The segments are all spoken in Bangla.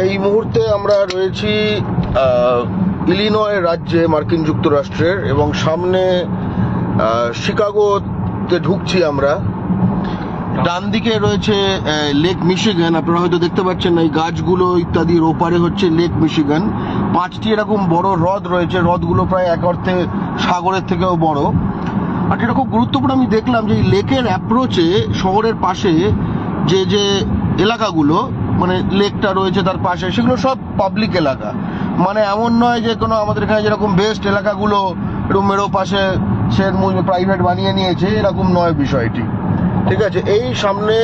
এই মুহূর্তে আমরা রয়েছি ইলিনয় রাজ্যে মার্কিন যুক্তরাষ্ট্রের, এবং সামনে শিকাগোতে ঢুকছি আমরা। ডান দিকে রয়েছে লেক মিশিগান, আপনারা হয়তো দেখতে পাচ্ছেন এই গাছগুলো ইত্যাদির ওপারে হচ্ছে লেক মিশিগান। 5টি এরকম বড় হ্রদ রয়েছে, হ্রদগুলো প্রায় এক অর্থে সাগরের থেকেও বড়। আর এটা খুব গুরুত্বপূর্ণ, আমি দেখলাম যে এই লেকের অ্যাপ্রোচে শহরের পাশে যে যে এলাকাগুলো মানে লেকটা রয়েছে তার পাশে, সেগুলো সব পাবলিক এলাকা। মানে এমন নয় যে কোনো আমাদের এখানে যেরকম বেস্ট এলাকাগুলো রুমেরও পাশে সে প্রাইভেট বানিয়ে নিয়েছে, এরকম নয় বিষয়টি। ঠিক আছে, এই সামনে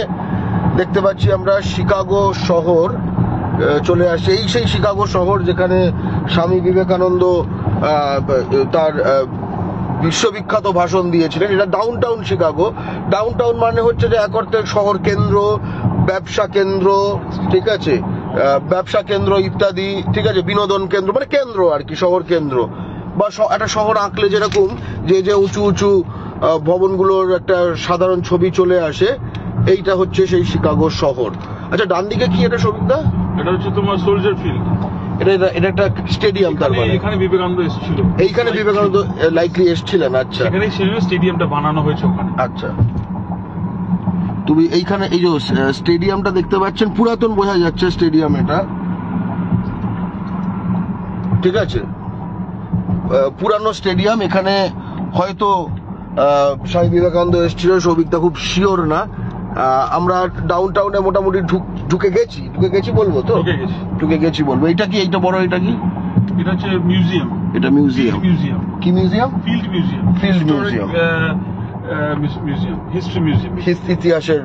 দেখতে পাচ্ছি আমরা শিকাগো শহর চলে আসছে। এই সেই শিকাগো শহর যেখানে স্বামী বিবেকানন্দ তার বিশ্ববিখ্যাত ভাষণ দিয়েছিলেন। এটা ডাউনটাউন শিকাগো। ডাউনটাউন মানে হচ্ছে যে এক অর্থে শহর কেন্দ্র, ব্যবসা কেন্দ্র, ঠিক আছে, ব্যবসা কেন্দ্র ইত্যাদি, ঠিক আছে, বিনোদন কেন্দ্র, মানে কেন্দ্র আর কি, শহর কেন্দ্র। বা একটা শহর আঁকলে যেরকম যে উঁচু উঁচু ভবনগুলোর একটা সাধারণ ছবি চলে আসে, এইটা হচ্ছে সেই শিকাগো শহর। আচ্ছা, ডান দিকে কি এটা সবিতা? এটা হচ্ছে তোমার সোলজার ফিল্ড। এটা একটা স্টেডিয়াম, তার মানে এখানে বিবেকানন্দ এসেছিল। এইখানে বিবেকানন্দ লাইকলি এসেছিলেন। আচ্ছা, এখানে স্টেডিয়ামটা বানানো হয়েছে ওখানে। আচ্ছা, তুমি এইখানে এই যে স্টেডিয়ামটা দেখতে পাচ্ছেন, পুরাতন বোঝা যাচ্ছে স্টেডিয়াম এটা, ঠিক আছে, পুরানো স্টেডিয়াম। এখানে হয়তো স্বামী বিবেকানন্দ এসেছিল, সৌভিকটা খুব শিওর না। আমরা ডাউনটাউনে মোটামুটি ঢুকে গেছি বলবো তো, ঢুকে গেছি বলবো। এটা কি, এইটা বড়, এটা কি? এটা হচ্ছে মিউজিয়াম। এটা মিউজিয়াম। কি মিউজিয়াম? Field museum. ইতিহাসের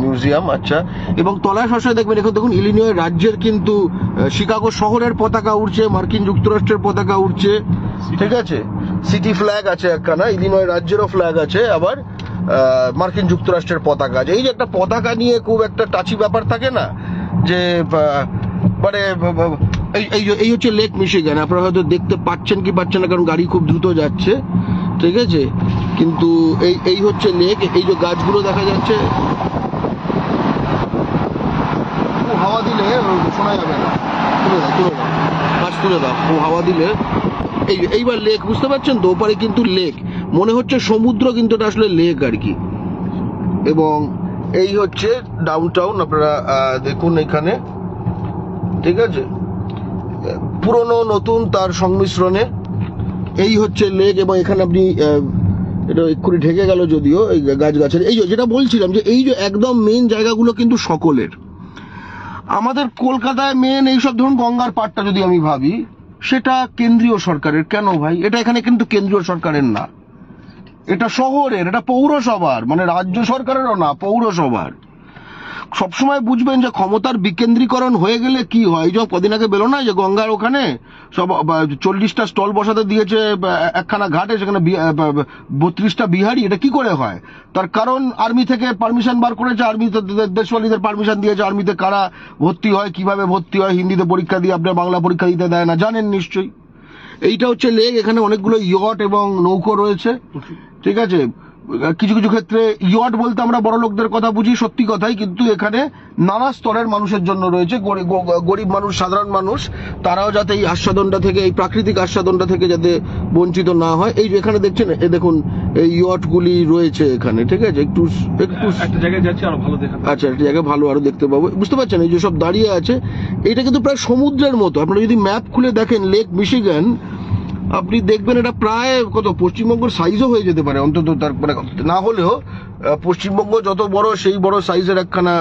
মিউজিয়াম। আচ্ছা, এবং তলায় সরাসরি দেখবেন, এখন দেখুন ইলিনয় রাজ্যের কিন্তু শিকাগো শহরের পতাকা উঠছে, মার্কিন যুক্তরাষ্ট্রের পতাকা উঠছে, ঠিক আছে, সিটি ফ্ল্যাগ আছে একখানা, ইলিনয় রাজ্যেরও ফ্ল্যাগ আছে, আবার মার্কিন যুক্তরাষ্ট্রের পতাকা আছে। এই যে একটা পতাকা নিয়ে খুব একটা টাচি ব্যাপার থাকে না, যে মানে এই হচ্ছে লেক মিশিগান। আপনারা হয়তো দেখতে পাচ্ছেন কি পাচ্ছেন না, কারণ গাড়ি খুব দ্রুত যাচ্ছে, ঠিক আছে, কিন্তু এই হচ্ছে লেক। এই যে গাছগুলো দেখা যাচ্ছে, হাওয়া দিলে শোনা যাবে না, তুলে দাও গাছ, তুলে দাও, হাওয়া দিলে। এইবার লেক, বুঝতে পারছেন তো, ওপারে কিন্তু লেক, মনে হচ্ছে সমুদ্র, কিন্তু এটা আসলে লেক আর কি। এবং এই হচ্ছে ডাউনটাউন, আপনারা দেখুন এখানে, ঠিক আছে, পুরনো নতুন তার সংমিশ্রণে এই হচ্ছে লেক। এবং এখানে আপনি এটা এক্ষুনি ঢেকে গেল যদিও এই গাছের, এই যেটা বলছিলাম যে এই যে একদম মেন জায়গাগুলো কিন্তু সকলের। আমাদের কলকাতায় মেন এইসব, ধরুন গঙ্গার পাড়টা যদি আমি ভাবি, সেটা কেন্দ্রীয় সরকারের। কেন ভাই? এটা এখানে কিন্তু কেন্দ্রীয় সরকারের না, এটা শহরের, এটা পৌরসভার, মানে রাজ্য সরকারেরও না, পৌরসভার। সবসময় বুঝবেন যে ক্ষমতার বিকেন্দ্রীকরণ হয়ে গেলে কি হয়। এই যে কদিন আগে বেরো না যে গঙ্গার ওখানে সব 40টা স্টল বসাতে দিয়েছে একখানা ঘাটে, সেখানে 32টা বিহারি। এটা কি করে হয়? তার কারণ আর্মি থেকে পারমিশন বার করেছে, আর্মি দেশওয়ালিদের পারমিশন দিয়েছে। আর্মিতে কারা ভর্তি হয়, কিভাবে ভর্তি হয়, হিন্দিতে পরীক্ষা দিয়ে আপনার বাংলা পরীক্ষা দিতে দেয় না, জানেন নিশ্চয়ই। এইটা হচ্ছে লেক, এখানে অনেকগুলো ইয়ট এবং নৌকো রয়েছে, ঠিক আছে। কিছু কিছু ক্ষেত্রে ইয়ট বলতে আমরা বড় লোকদের কথা বুঝি, সত্যি কথাই, কিন্তু এখানে নানা স্তরের মানুষের জন্য রয়েছে। গরিব মানুষ, সাধারণ মানুষ, তারাও যাতে এই আস্বাদনটা থেকে, এই প্রাকৃতিক আস্বাদনটা থেকে যাতে বঞ্চিত না হয়। এই যে এখানে দেখছেন, দেখুন এই ইয়টগুলি রয়েছে এখানে, ঠিক আছে। একটু একটা জায়গায় যাচ্ছি আরো ভালো দেখা, আচ্ছা, একটা জায়গায় ভালো আরো দেখতে পাবো, বুঝতে পারছেন। এই যে সব দাঁড়িয়ে আছে, এটা কিন্তু প্রায় সমুদ্রের মতো। আপনারা যদি ম্যাপ খুলে দেখেন লেক মিশিগান, আপনি দেখবেন এটা প্রায় কত পশ্চিমবঙ্গের সাইজও হয়ে যেতে পারে, অন্তত তার মানে না হলেও পশ্চিমবঙ্গ যত বড় সেই বড় সাইজের একখানা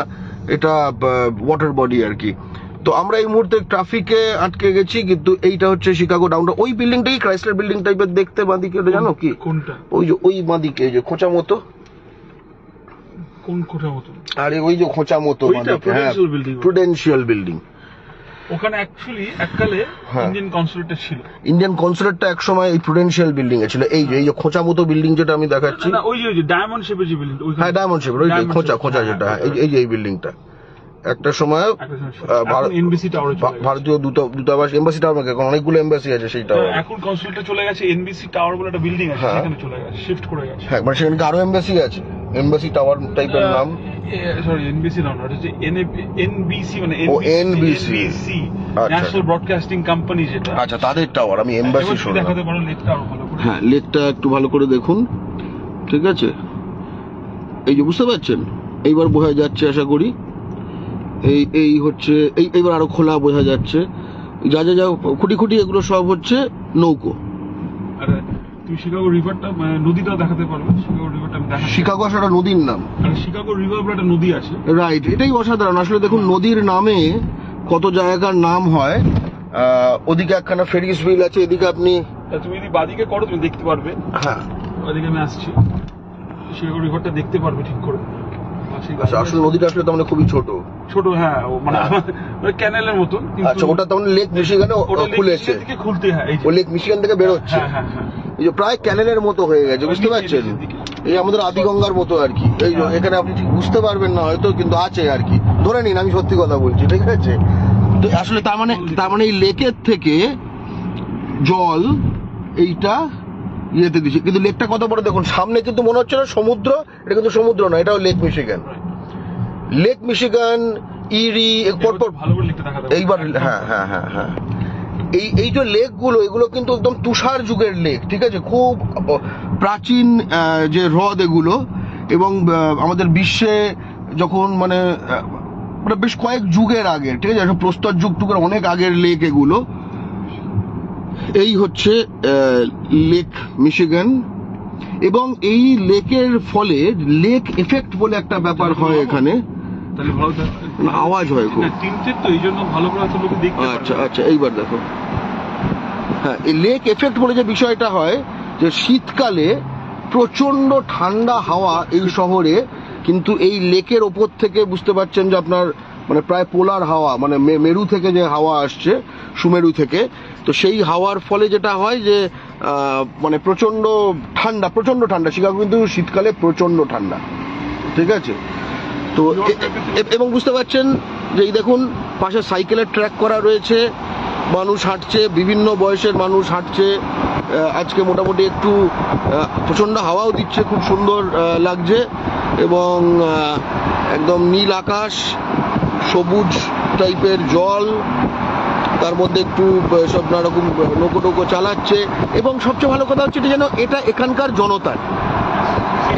এটা ওয়াটার বডি আর কি। তো আমরা এই মুহূর্তে ট্রাফিকে আটকে গেছি, কিন্তু এইটা হচ্ছে শিকাগো ডাউনটাউন। ওই বিল্ডিংটা কি ক্রাইসলার বিল্ডিং টাইপের দেখতে, বাঁদিকে, ওটা জানো কি কোনটা? ওই যে ওই বাঁদিকে যে খোঁচা মতো, কোন খোঁচা মতো? আরে ওই যে খোঁচা মতো, হ্যাঁ, প্রুডেন্সিয়াল বিল্ডিং। ওখানে অ্যাকচুয়ালি এককালে ইন্ডিয়ান কনসুলেটটা ছিল। ইন্ডিয়ান কনসুলেটটা একসময় এই প্রুডেন্সিয়াল বিল্ডিং এ ছিল। এই যে খোঁচা মতো বিল্ডিং যেটা আমি দেখাচ্ছি, না ওই যে ডায়মন্ড শেপের যে বিল্ডিং, হ্যাঁ ডায়মন্ড শেপের, ওই যে খোঁচা যেটা, এই যে এই বিল্ডিংটা একটা সময় ভারতীয় দূতাবাস, এমবাসি টাওয়ার, এখন অনেকগুলো এমবাসি আছে, সেইটা এখন কনসুলেটটা চলে গেছে, এনবিসি টাওয়ার বলে একটা বিল্ডিং আছে, সেখানে চলে গেছে, শিফট করে গেছে। হ্যাঁ, মানে সেখানে আরো এমবাসি আছে। এমবাসি টাওয়ার টাইপের নাম। সরি, এনবিসি না, ওটা হচ্ছে এনবিসি, মানে ও, NBC, ন্যাশনাল ব্রডকাস্টিং কোম্পানি যেটা। আচ্ছা, তাদের টাওয়ার। আমি এমবাসি শুনলাম। দেখাতে পারো লেকটা আরো ভালো করে। হ্যাঁ, লেকটা একটু ভালো করে দেখুন, ঠিক আছে? এই যে বুঝতে পারছেন, এইবার বোঝা যাচ্ছে আশা করি। এই হচ্ছে এইবার আরো খোলা বোঝা যাচ্ছে। যা যা যা খুঁটি খুঁটি এগুলো সব হচ্ছে নৌকো। আর তুমি শিকাগো রিভারটা, মানে নদীটা দেখাতে পারবে? শিকাগো রিভারটা আমি দেখাচ্ছি। শিকাগো আসলে একটা নদীর নাম। আর শিকাগো রিভার বলে একটা নদী আছে। রাইট, এটাই অসাধারণ। আসলে দেখুন, নদীর নামে কত জায়গার নাম হয়। ওদিকে একখানা ফেরিস হুইল আছে, এদিকে আপনি তুমি যদি বাদিকে করো তুমি দেখতে পারবে। হ্যাঁ, ওদিকে আমি আসছি, শিকাগো রিভারটা দেখতে পারবে ঠিক করে। আচ্ছা, আসলে নদীটা আসলে তার মানে খুবই ছোট। ছোট, হ্যাঁ, মানে ক্যানেলের মতন। আচ্ছা, ওটা তার মানে লেক মিশিগানে খুলেছে, খুলতে, হ্যাঁ, ও লেক মিশিগান থেকে বেরোচ্ছে। হ্যাঁ হ্যাঁ, এই যে প্রায় ক্যানেলের মতো হয়ে গেছে, বুঝতে পারছেন? এই আমাদের আদিগঙ্গার মতো আর কি। এই যে এখানে আপনি ঠিক বুঝতে পারবেন না হয়তো, কিন্তু আছে আর কি, ধরে নিন আমি সত্যি কথা বলছি, ঠিক আছে? তো আসলে তার মানে এই লেকের থেকে জল এইটা ইয়েতে দিচ্ছে। কিন্তু লেকটা কত বড় দেখুন, সামনে কিন্তু মনে হচ্ছে না সমুদ্র, এটা কিন্তু সমুদ্র না, এটাও লেক মিশিগান। লেক মিশিগান, ইরি, পরপর এইবার, হ্যাঁ হ্যাঁ হ্যাঁ হ্যাঁ, এই যে লেকগুলো, এগুলো কিন্তু একদম তুষার যুগের লেক, ঠিক আছে? খুব প্রাচীন যে হ্রদ এগুলো, এবং আমাদের বিশ্বে যখন মানে বেশ কয়েক যুগের আগের, ঠিক আছে, প্রস্তর যুগ টুকের অনেক আগের লেক এগুলো। এই হচ্ছে লেক মিশিগান, এবং এই লেকের ফলে লেক এফেক্ট বলে একটা ব্যাপার হয় এখানে। আওয়াজ হয় খুব। আচ্ছা আচ্ছা, এইবার দেখো। হ্যাঁ, এই লেক এফেক্ট বলে যে বিষয়টা হয়, যে শীতকালে প্রচন্ড ঠান্ডা হাওয়া এই শহরে, কিন্তু এই লেকের ওপর থেকে বুঝতে পারছেন যে আপনার মানে প্রায় পোলার হাওয়া, মানে মেরু থেকে যে হাওয়া আসছে, সুমেরু থেকে, তো সেই হাওয়ার ফলে যেটা হয় যে মানে প্রচন্ড ঠান্ডা। শিকাগো কিন্তু শীতকালে প্রচন্ড ঠান্ডা, ঠিক আছে? তো এবং বুঝতে পারছেন যে এই দেখুন, পাশে সাইকেলের ট্র্যাক করা রয়েছে, মানুষ হাঁটছে, বিভিন্ন বয়সের মানুষ হাঁটছে। আজকে মোটামুটি একটু প্রচন্ড হাওয়াও দিচ্ছে, খুব সুন্দর লাগছে, এবং একদম নীল আকাশ, সবুজ টাইপের জল, তার মধ্যে একটু সব নানা রকম নৌকো টৌকো চালাচ্ছে। এবং সবচেয়ে ভালো কথা হচ্ছে যেন এটা এখানকার জনতার,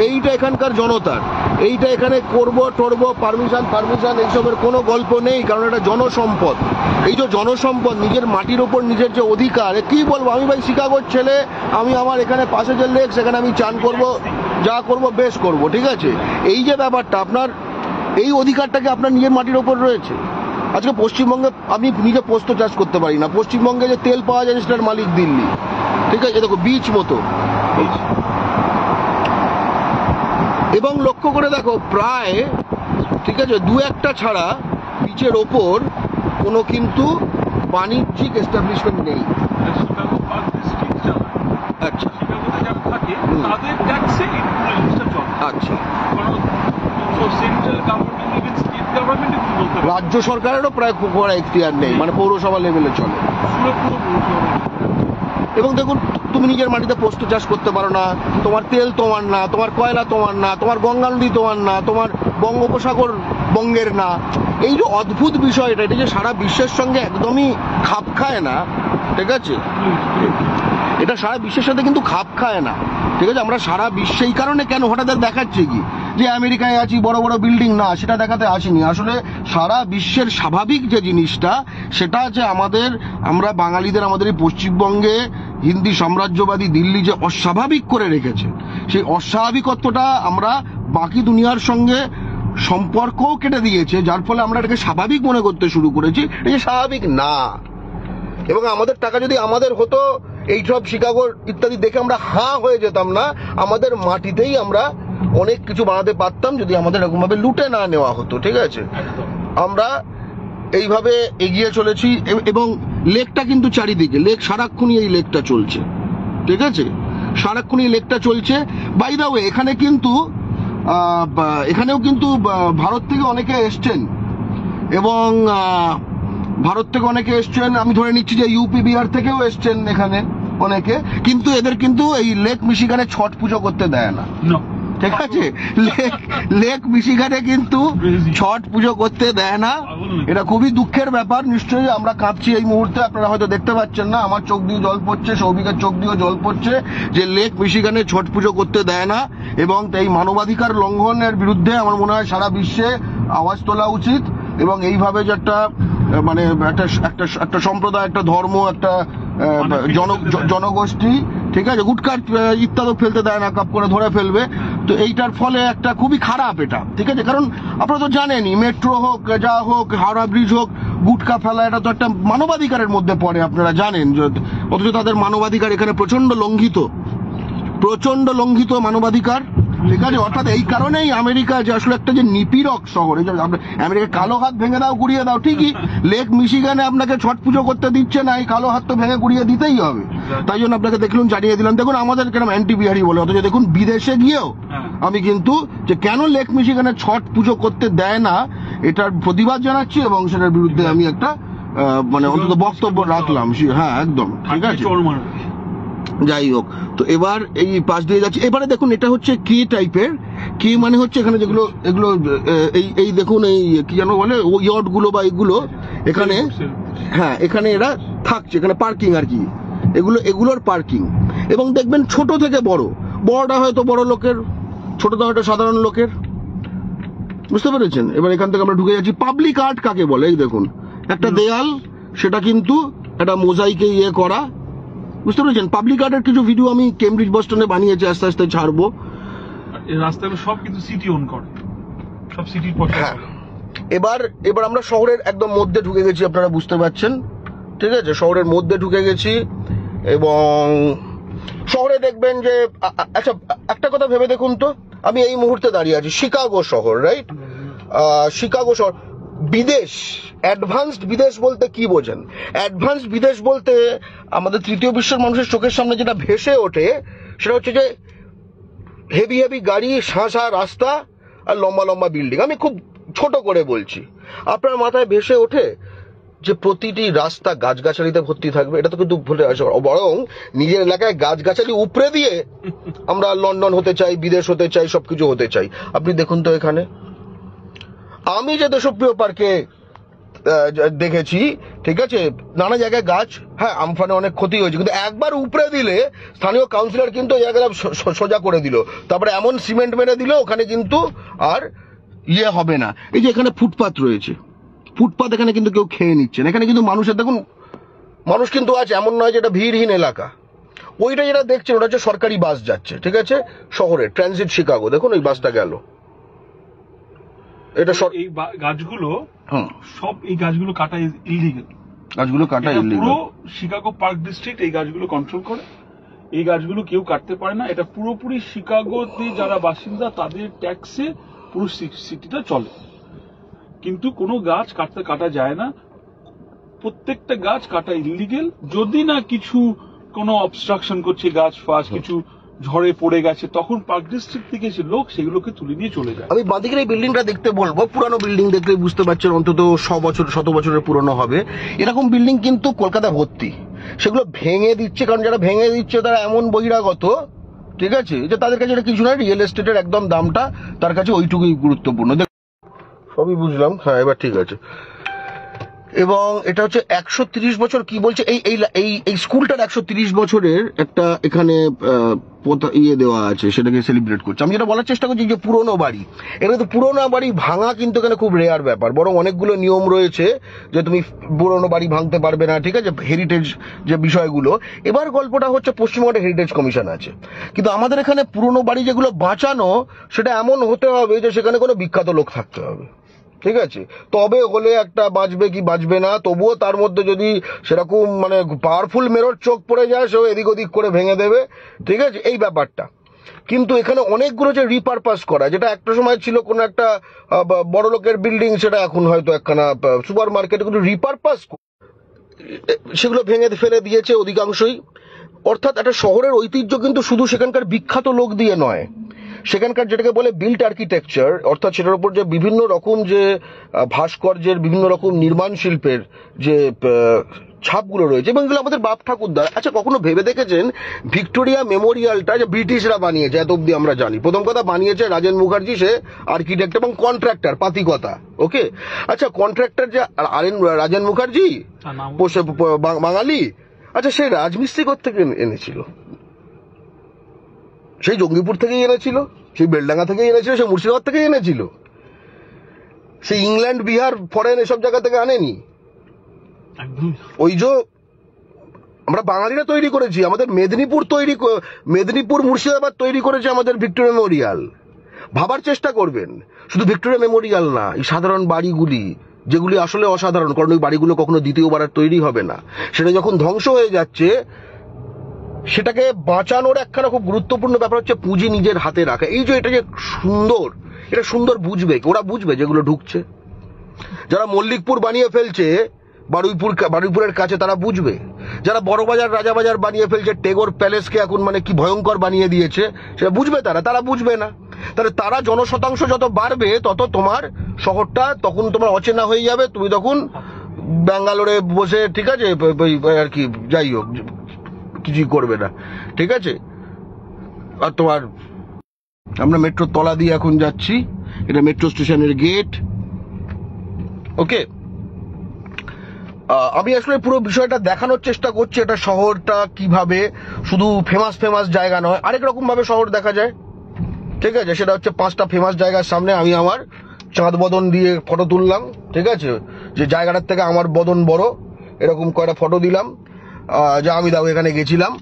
এইটা এখানকার জনতার, এইটা এখানে করব টরব পারমিশন এইসবের কোনো গল্প নেই, কারণ এটা জনসম্পদ। এই যে জনসম্পদ, নিজের মাটির ওপর নিজের যে অধিকার, কি বলবো আমি ভাই, শিকাগোর ছেলে আমি, আমার এখানে পাশে যে লেক, সেখানে আমি চান করব, যা করব বেশ করব, ঠিক আছে? এই যে ব্যাপারটা, আপনার এই অধিকারটাকে আপনার নিজের মাটির ওপর রয়েছে। আজকে পশ্চিমবঙ্গে আমি নিজে পোস্ত চাষ করতে পারি না, পশ্চিমবঙ্গে যে তেল পাওয়া যায় সেটার মালিক দিল্লি, ঠিক আছে? দেখো বীজ মতো। এবং লক্ষ্য করে দেখো, প্রায়, ঠিক আছে, দু একটা ছাড়া বিচের ওপর কোনো কিন্তু বাণিজ্যিক এস্টাবলিশমেন্ট নেই। আচ্ছা আচ্ছা, রাজ্য সরকারেরও প্রায় করা এখতিয়ার নেই, মানে পৌরসভা লেভেলে চলে। এবং দেখুন, তুমি নিজের মাটিতে পোস্ত চাষ করতে পারো না, তোমার তেল তোমার না, তোমার কয়লা তোমার না, তোমার গঙ্গা নদী তোমার না, তোমার বঙ্গোপসাগর বঙ্গের না। এই যে অদ্ভুত বিষয়টা, এটা যে সারা বিশ্বের সঙ্গে একদমই খাপ খায় না, ঠিক আছে? এটা সারা বিশ্বের সাথে কিন্তু খাপ খায় না, ঠিক আছে? আমরা সারা বিশ্বে এই কারণে কেন হঠাৎ দেখাচ্ছে কি যে আমেরিকায় আছি, বড় বড় বিল্ডিং, না, সেটা দেখাতে আসিনি। আসলে সারা বিশ্বের স্বাভাবিক যে জিনিসটা, সেটা যে আমরা বাঙালিদের, আমাদের এই পশ্চিমবঙ্গে হিন্দি সাম্রাজ্যবাদী দিল্লি যে অস্বাভাবিক করে রেখেছে, সেই অস্বাভাবিকত্বটা আমরা বাকি দুনিয়ার সঙ্গে সম্পর্কও কেটে দিয়েছে, যার ফলে আমরা এটাকে স্বাভাবিক মনে করতে শুরু করেছি। এটা স্বাভাবিক না। এবং আমাদের টাকা যদি আমাদের হতো, এইসব শিকাগোর ইত্যাদি দেখে আমরা হাঁ হয়ে যেতাম না, আমাদের মাটিতেই আমরা অনেক কিছু বানাতে পারতাম, যদি আমাদের এরকম ভাবে লুটে না নেওয়া হতো, ঠিক আছে? আমরা এইভাবে এগিয়ে চলেছি। এবং লেকটা কিন্তু চারিদিকে, লেক সারাক্ষণই এই লেকটা চলছে, ঠিক আছে? সারাক্ষণই লেকটা চলছে। বাই দ্য ওয়ে, এখানেও কিন্তু ভারত থেকে অনেকে এসছেন, এবং ভারত থেকে অনেকে এসছেন, আমি ধরে নিচ্ছি যে ইউপি বিহার থেকেও এসছেন এখানে অনেকে, কিন্তু এদের কিন্তু এই লেক মিশিগানে ছট পুজো করতে দেয় না, ঠিক আছে? লেক মিশিগানে কিন্তু ছট পুজো করতে দেয় না, এটা খুবই দুঃখের ব্যাপার। নিশ্চয়ই আমরা কাঁদছি এই মুহূর্তে, আপনারা হয়তো দেখতে পাচ্ছেন না, আমার চোখ দিয়ে জল পড়ছে, সৌভিকের চোখ দিয়েও জল পড়ছে, যে লেক মিশিগানে ছট পুজো করতে দেয় না। এবং এই মানবাধিকার লঙ্ঘনের বিরুদ্ধে আমার মনে হয় সারা বিশ্বে আওয়াজ তোলা উচিত। এবং এইভাবে যে একটা মানে একটা সম্প্রদায়, একটা ধর্ম, একটা জনগোষ্ঠী, ঠিক আছে, গুটকার ইত্যাদি ফেলতে দেয় না, কাপ করে ধরে ফেলবে, তো এইটার ফলে একটা খুবই খারাপ এটা, ঠিক আছে? কারণ আপনারা তো জানেনই, মেট্রো হোক, যা হোক, হাওড়া ব্রিজ হোক, গুটকা ফেলা এটা তো একটা মানবাধিকারের মধ্যে পড়ে, আপনারা জানেন। অথচ তাদের মানবাধিকার এখানে প্রচন্ড লঙ্ঘিত মানবাধিকার, ঠিক আছে? অর্থাৎ এই কারণেই আমেরিকা যে আসলে একটা যে নিপীড়ক শহর, এই যে আমেরিকা কালো হাত ভেঙে দাও, গুড়িয়ে দাও, ঠিকই, লেক মিশিগানে আপনাকে ছট পুজো করতে দিচ্ছে না, এই কালো হাত তো ভেঙে গুড়িয়ে দিতেই হবে। তাই জন্য আপনাকে দেখলুন, জানিয়ে দিলাম। দেখুন আমাদের কেন অ্যান্টি বিহারি বলে, অথচ দেখুন বিদেশে গিয়েও আমি কিন্তু যে কেন লেক মিশিগানে ছট পুজো করতে দেয় না এটার প্রতিবাদ জানাচ্ছি, এবং সেটার বিরুদ্ধে আমি একটা মানে অন্তত বক্তব্য রাখলাম। হ্যাঁ, একদম ঠিক আছে। যাই হোক, তো এবার এই পাশ দিয়ে যাচ্ছি। এবারে দেখুন, এটা হচ্ছে কে টাইপের, কে মানে হচ্ছে এখানে যেগুলো এগুলো এই দেখুন, এই কি যেন বলে, ইয়ট গুলো বা এগুলো এখানে, হ্যাঁ এখানে এরা থাকছে, এখানে পার্কিং আর কি, এগুলোর পার্কিং। এবং দেখবেন ছোট থেকে বড়টা হয়তো বড় লোকের, ছোটটা হয়তো সাধারণ লোকের, বুঝতে পেরেছেন? এবার এখান থেকে আমরা ঢুকে যাচ্ছি। পাবলিক আর্ট কাকে বলে? এই দেখুন একটা দেয়াল, সেটা কিন্তু একটা মোজাইকে করা, বুঝতে পেরেছেন? পাবলিক আর্টের কিছু ভিডিও আমি কেমব্রিজ বস্টনে বানিয়েছি, আস্তে আস্তে ছাড়বো। এই রাস্তাগুলো সব কিন্তু সিটি ওন করে, সব সিটির পয়সা। হ্যাঁ, এবার আমরা শহরের একদম মধ্যে ঢুকে গেছি, আপনারা বুঝতে পারছেন, ঠিক আছে? শহরের মধ্যে ঢুকে গেছি, এবং শহরে দেখবেন যে আচ্ছা একটা কথা ভেবে দেখুন তো, আমি এই মুহূর্তে দাঁড়িয়ে আছি শিকাগো শহর, রাইট? শিকাগো শহর, বিদেশ, অ্যাডভান্সড বিদেশ বলতে কি বোঝেন? অ্যাডভান্সড বিদেশ বলতে আমাদের তৃতীয় বিশ্বের মানুষের চোখের সামনে যেটা ভেসে ওঠে সেটা হচ্ছে যে হেভি গাড়ি, শাঁসা রাস্তা, আর লম্বা বিল্ডিং। আমি খুব ছোট করে বলছি, আপনার মাথায় ভেসে ওঠে যে প্রতিটি রাস্তা গাছগাছালিতে ভর্তি থাকবে? এটা তো কিন্তু ভুলে আসে, বরং নিজের এলাকায় গাছগাছালি উপড়ে দিয়ে আমরা লন্ডন হতে চাই, বিদেশ হতে চাই, সবকিছু হতে চাই। আপনি দেখুন তো এখানে, আমি যে দেশপ্রিয় পার্কে দেখেছি, ঠিক আছে, নানা জায়গায় গাছ, হ্যাঁ আমফানে অনেক ক্ষতি হয়েছে, কিন্তু একবার উপড়ে দিলে স্থানীয় কাউন্সিলর কিন্তু ওই জায়গাটা সোজা করে দিল, তারপরে এমন সিমেন্ট মেরে দিল ওখানে কিন্তু আর হবে না। এই যে এখানে ফুটপাত রয়েছে, ফুটপাত এখানে কিন্তু কেউ খেয়ে নিচ্ছে না, এখানে কিন্তু মানুষের দেখুন, মানুষ কিন্তু আছে, এমন নয় যে এটা ভিড়হীন এলাকা। ওইটা যেটা দেখছেন ওটা হচ্ছে সরকারি বাস যাচ্ছে, ঠিক আছে, শহরে ট্রানজিট শিকাগো। দেখুন ওই বাসটা গেল, এটা এই গাছগুলো সব, এই গাছগুলো কাটা ইলিগাল, পুরো শিকাগো পার্ক ডিস্ট্রিক্ট এই গাছগুলো কন্ট্রোল করে। এই গাছগুলো কেউ কাটতে পারে না, এটা পুরোপুরি শিকাগোতে যারা বাসিন্দা তাদের ট্যাক্সে পুরো সিটিটা চলে। কিন্তু কোনো গাছ কাটা যায় না, প্রত্যেকটা গাছ কাটা ইলিগেল। যদি না কিছু কোনো অবস্ট্রাকশন করছে, গাছ ফাছ কিছু ঝড়ে পড়ে গেছে, তখন পার্ক ডিস্ট্রিক্ট থেকে এসে লোক সেগুলোকে তুলে নিয়ে চলে যায়। আমি বাঁদিকের এই বিল্ডিংটা দেখতে বলবো, পুরানো বিল্ডিং দেখলে বুঝতে পারছেন অন্তত 100 বছরের পুরনো হবে। এরকম বিল্ডিং কিন্তু কলকাতা ভর্তি, সেগুলো ভেঙে দিচ্ছে, কারণ যারা ভেঙে দিচ্ছে তারা এমন বহিরাগত, ঠিক আছে, যে তাদের কাছে এটা কিছু নয়, রিয়েল এস্টেটের একদম দামটা তার কাছে ওইটুকুই গুরুত্বপূর্ণ। সবই বুঝলাম, হ্যাঁ এবার ঠিক আছে। এবং এটা হচ্ছে 130 বছর, কি বলছে এই স্কুলটার 130 বছরের একটা এখানে দেওয়া আছে, সেটাকে সেলিব্রেট করছে। আমি যেটা বলার চেষ্টা করছি যে পুরোনো বাড়ি, এখানে তো পুরোনো বাড়ি ভাঙা কিন্তু এখানে খুব রেয়ার ব্যাপার, বরং অনেকগুলো নিয়ম রয়েছে যে তুমি পুরোনো বাড়ি ভাঙতে পারবে না, ঠিক আছে, হেরিটেজ যে বিষয়গুলো। এবার গল্পটা হচ্ছে পশ্চিমবঙ্গের হেরিটেজ কমিশন আছে, কিন্তু আমাদের এখানে পুরোনো বাড়ি যেগুলো বাঁচানো, সেটা এমন হতে হবে যে সেখানে কোনো বিখ্যাত লোক থাকতে হবে, ঠিক আছে, তবে হলে একটা বাঁচবে কি বাঁচবে না। তবুও তার মধ্যে যদি সেরকম মানে পাওয়ারফুল মেরর চোখ পড়ে যায়, সেও এদিক ওদিক করে ভেঙে দেবে, ঠিক আছে, এই ব্যাপারটা। কিন্তু এখানে অনেকগুলো যে রিপারপাস করা, যেটা একটা সময় ছিল কোনো একটা বড় লোকের বিল্ডিং, সেটা এখন হয়তো একখানা সুপার মার্কেট, কিন্তু রিপারপাস সেগুলো ভেঙে ফেলে দিয়েছে অধিকাংশই। অর্থাৎ একটা শহরের ঐতিহ্য কিন্তু শুধু সেখানকার বিখ্যাত লোক দিয়ে নয়, সেখানকার যেটাকে বলে বিল্ট আর্কিটেকচার, অর্থাৎ সেটার উপর যে বিভিন্ন রকম যে ভাস্কর্যের, বিভিন্ন রকম নির্মাণ শিল্পের যে ছাপগুলো রয়েছে এবং এগুলো আমাদের বাপ ঠাকুরদার। আচ্ছা, কখনো ভেবে দেখেছেন ভিক্টোরিয়া মেমোরিয়ালটা যে ব্রিটিশরা বানিয়েছে, এত অব্দি আমরা জানি, প্রথম কথা বানিয়েছে রাজেন মুখার্জি, সে আর্কিটেক্ট এবং কন্ট্রাক্টর, পাতিকতা, ওকে। আচ্ছা, কন্ট্রাক্টর যে রাজেন মুখার্জি, বাঙালি, আচ্ছা সে রাজমিস্ত্রি থেকে এনেছিল, সেই জঙ্গিপুর থেকেই এনেছিল, সেই বেলডাঙ্গা থেকেই এনেছিল, সেই মুর্শিদাবাদ থেকেই এনেছিল, সেই ইংল্যান্ড, বিহার, ফরেন এসব জায়গা থেকে আনেনি। ওই যে আমরা বাঙালিরা তৈরি করেছি, আমাদের মেদিনীপুর মুর্শিদাবাদ তৈরি করেছে আমাদের ভিক্টোরিয়া মেমোরিয়াল। ভাবার চেষ্টা করবেন, শুধু ভিক্টোরিয়া মেমোরিয়াল না, এই সাধারণ বাড়িগুলি যেগুলি আসলে অসাধারণ, কারণ ওই বাড়িগুলো কখনো দ্বিতীয়বার আর তৈরি হবে না, সেটা যখন ধ্বংস হয়ে যাচ্ছে সেটাকে বাঁচানোর একখানা খুব গুরুত্বপূর্ণ ব্যাপার হচ্ছে পুঁজি নিজের হাতে রাখা। এই যে এটা যে সুন্দর, এটা সুন্দর বুঝবে, ওরা বুঝবে যেগুলো ঢুকছে, যারা মল্লিকপুর বানিয়ে ফেলছে বারুইপুরের কাছে, তারা বুঝবে, যারা বড়বাজার রাজাবাজার বানিয়ে ফেলছে, টেগোর প্যালেসকে এখন মানে কি ভয়ঙ্কর বানিয়ে দিয়েছে, সেটা বুঝবে তারা বুঝবে না। তাহলে তারা জনশতাংশ যত বাড়বে তত তোমার শহরটা তখন তোমার অচেনা হয়ে যাবে, তুমি তখন ব্যাঙ্গালোরে বসে, ঠিক আছে, আর কি, যাই হোক, কিছুই করবে না, ঠিক আছে। আর তোমার আমরা মেট্রোর তলা দিয়ে এখন যাচ্ছি, এটা মেট্রো স্টেশনের গেট, ওকে। আমি আসলে পুরো বিষয়টা দেখানোর চেষ্টা করছি, এটা শহরটা কিভাবে শুধু ফেমাস জায়গা নয়, আরেক রকম ভাবে শহর দেখা যায়, ঠিক আছে। সেটা হচ্ছে 5টা ফেমাস জায়গার সামনে আমি আমার চাঁদ বদন দিয়ে ফটো তুললাম, ঠিক আছে, যে জায়গাটার থেকে আমার বদন বড়, এরকম কয়টা ফটো দিলাম, যা আমি দাও এখানে গেছিলাম।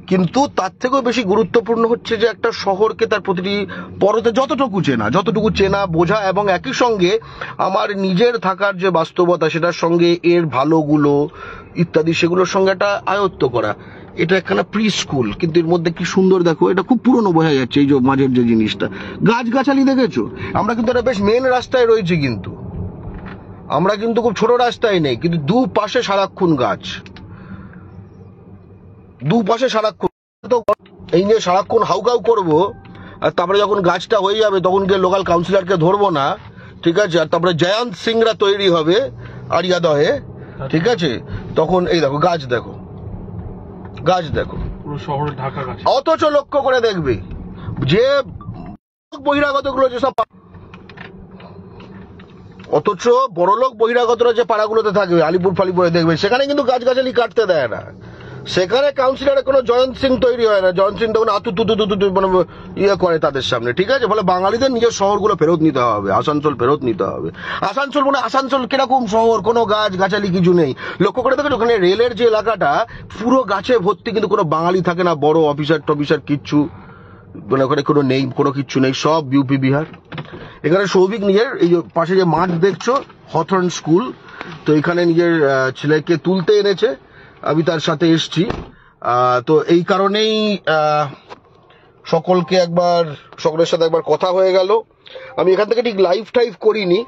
কিন্তু তার থেকেও বেশি গুরুত্বপূর্ণ হচ্ছে যে একটা শহরকে তার প্রতিটি পরতে যতটুকু চেনা বোঝা, এবং একই সঙ্গে আমার নিজের থাকার যে বাস্তবতা সেটার সঙ্গে এর ভালোগুলো ইত্যাদি সেগুলোর সঙ্গে একটা আয়ত্ত করা। এটা একখানা প্রি স্কুল, কিন্তু এর মধ্যে কি সুন্দর দেখো, এটা খুব পুরনো বোঝা যাচ্ছে, এই যে মাঝের যে জিনিসটা, গাছগাছালি দেখেছো। আমরা কিন্তু একটা বেশ মেন রাস্তায় রয়েছি, কিন্তু আমরা কিন্তু খুব ছোট রাস্তায় নেই, কিন্তু দুপাশে সারাক্ষণ গাছ, দুপাশে সারাক্ষণ। তো এই নিয়ে সারাক্ষণ হাউকাউ করবো, আর তারপরে যখন গাছটা হয়ে যাবে তখন গিয়ে লোকাল কাউন্সিলরকে ধরবো না, ঠিক আছে। আর তারপরে জয়ন্ত সিংরা তৈরি হবে আরিয়াদহে, ঠিক আছে, তখন এই দেখো গাছ দেখো, পুরো শহরে ঢাকা গাছ। অথচ লক্ষ্য করে দেখবে যে বহিরাগত গুলো যেসব, অথচ বড়লোক বহিরাগতরা যে পাড়াগুলোতে থাকবে, আলিপুর ফালিপুরে দেখবে, সেখানে কিন্তু গাছগাছালি কাটতে দেয় না, সেখানে কাউন্সিলরে কোনো জয়ন্ত সিং তৈরি হয় না, জয়ন্ত সিং তখন মানে ইয়ে করে তাদের সামনে, ঠিক আছে। ফলে বাঙালিদের নিজের শহরগুলো ফেরত নিতে হবে, আসানসোল ফেরত নিতে হবে। আসানসোল কিরকম শহর, কোনো গাছ গাছালি কিছু নেই। লক্ষ্য করে দেখো ওখানে রেলের যে এলাকাটা পুরো গাছে ভর্তি, কিন্তু কোনো বাঙালি থাকে না, বড় অফিসার কিচ্ছু মানে ওখানে কোনো নেই, কোনো কিচ্ছু নেই, সব ইউপি বিহার। এখানে সৌভিক নিজের এই যে পাশে যে মাঠ দেখছো, হথর্ন স্কুল, তো এখানে নিজের ছেলেকে তুলতে এনেছে, আমি তার সাথে এসছি। তো এই কারণেই সকলের সাথে একবার কথা হয়ে গেল। আমি এখান থেকে ঠিক লাইভ টাইভ করিনি,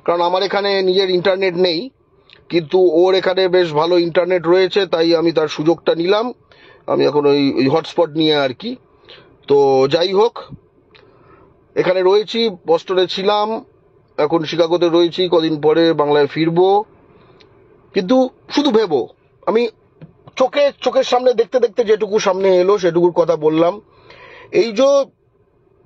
কারণ আমার এখানে নিজের ইন্টারনেট নেই, কিন্তু ওর এখানে বেশ ভালো ইন্টারনেট রয়েছে, তাই আমি তার সুযোগটা নিলাম। আমি এখন ওই হটস্পট নিয়ে আর কি। তো যাই হোক, এখানে রয়েছি, বস্টনে ছিলাম, এখন শিকাগোতে রয়েছি, কদিন পরে বাংলায় ফিরবো। কিন্তু শুধু ভেবো, আমি চোখের সামনে দেখতে যেটুকু সামনে এলো সেটুকুর কথা বললাম। এই যে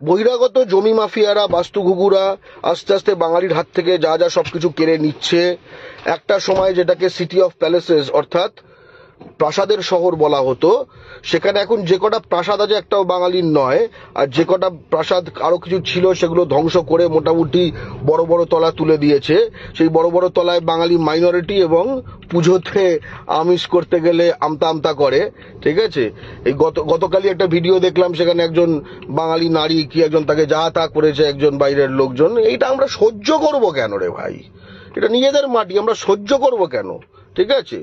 বহিরাগত জমি মাফিয়ারা, বাস্তুঘুঘুরা আস্তে আস্তে বাঙালির হাত থেকে যা সবকিছু কেড়ে নিচ্ছে, একটা সময় যেটাকে সিটি অফ প্যালেসেস অর্থাৎ প্রাসাদের শহর বলা হতো, সেখানে এখন যে কটা প্রাসাদ আছে একটাও বাঙালির নয়, আর যে কটা প্রাসাদ আরো কিছু ছিল সেগুলো ধ্বংস করে মোটামুটি বড় তলা তুলে দিয়েছে। সেই বড় তলায় বাঙালি মাইনরিটি, এবং পুজোতে আমিষ করতে গেলে আমতা করে, ঠিক আছে। এই গতকালই একটা ভিডিও দেখলাম, সেখানে একজন বাঙালি নারী কি একজন তাকে যা তা করেছে একজন বাইরের লোকজন। এইটা আমরা সহ্য করব কেন রে ভাই? এটা নিজেদের মাটি, আমরা সহ্য করব কেন? ঠিক আছে,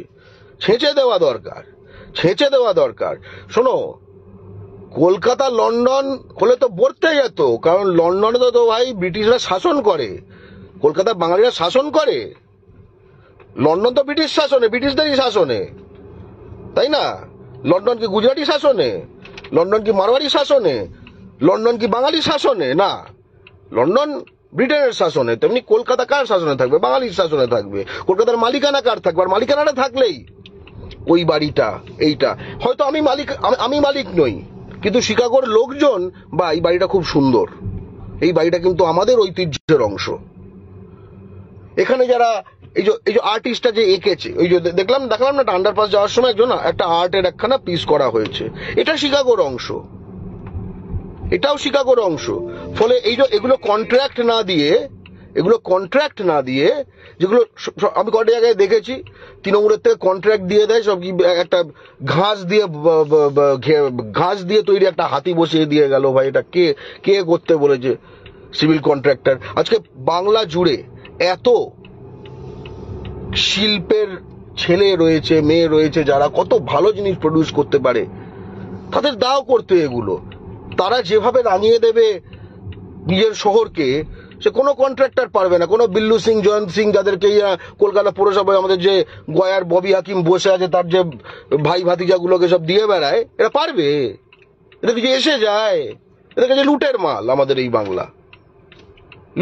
ছেঁচে দেওয়া দরকার। শোনো, কলকাতা লন্ডন হলে তো বলতে যেত, কারণ লন্ডনে তো ভাই ব্রিটিশরা শাসন করে, কলকাতার বাঙালিরা শাসন করে। লন্ডন তো ব্রিটিশদেরই শাসনে, তাই না? লন্ডন কি গুজরাটি শাসনে? লন্ডন কি মারোয়ারি শাসনে? লন্ডন কি বাঙালি শাসনে? না, লন্ডন ব্রিটেনের শাসনে। তেমনি কলকাতা কার শাসনে থাকবে? বাঙালির শাসনে থাকবে। কলকাতার মালিকানা কার থাকবে? আর মালিকানাটা থাকলেই ওই বাড়িটা, এইটা হয়তো আমি মালিক নই, কিন্তু শিকাগোর লোকজন বা এই বাড়িটা খুব সুন্দর, এই বাড়িটা কিন্তু আমাদের ঐতিহ্যের অংশ। এখানে যারা এই যে আর্টিস্টটা যে এঁকেছে, ওই যে দেখলাম না আন্ডারপাস যাওয়ার সময় একজন একটা আর্টের একখানা পিস করা হয়েছে, এটা শিকাগোর অংশ, এটাও শিকাগোর অংশ। ফলে এগুলো কন্ট্রাক্ট না দিয়ে যেগুলো আমি কটা জায়গায় দেখেছি তৃণমূলের থেকে কন্ট্রাক্ট দিয়ে দেয় সব, কি একটা ঘাস দিয়ে তৈরি একটা হাতি বসিয়ে দিয়ে গেল। ভাই এটা কে করতে বলেছে? Civil contractor. আজকে বাংলা জুড়ে এত শিল্পের ছেলে রয়েছে, মেয়ে রয়েছে, যারা কত ভালো জিনিস প্রডিউস করতে পারে, তাদের দাও করতে এগুলো। তারা যেভাবে রাঙিয়ে দেবে নিজের শহরকে, সে কোনো কন্ট্রাক্টর পারবে না, কোনো বিল্লু সিং, জয়ন্ত সিং, যাদেরকে কলকাতা পৌরসভায় আমাদের যে গয়ার ববি হাকিম বসে আছে, তার যে ভাই ভাতিজাগুলোকে সব দিয়ে বেড়ায়, এরা পারবে? এটা কিছু এসে যায়? এটা কাছে লুটের মাল আমাদের এই বাংলা,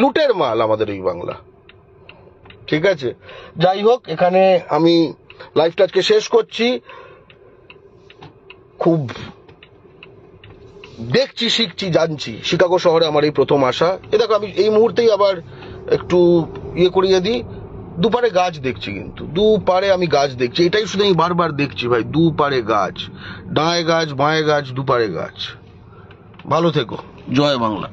লুটের মাল আমাদের এই বাংলা। ঠিক আছে, যাই হোক, এখানে আমি লাইভটা আজকে শেষ করছি। খুব দেখছি, শিখছি, জানছি। শিকাগো শহরে আমার এই প্রথম আসা। দেখো, আমি এই মুহূর্তেই আবার একটু করিয়ে দিই, দুপারে গাছ দেখছি, কিন্তু দুপারে আমি গাছ দেখছি, এটাই শুধু আমি বারবার দেখছি ভাই, দুপারে গাছ, ডাঁয়ে গাছ, বাঁয়ে গাছ, দুপারে গাছ। ভালো থেকো, জয় বাংলা।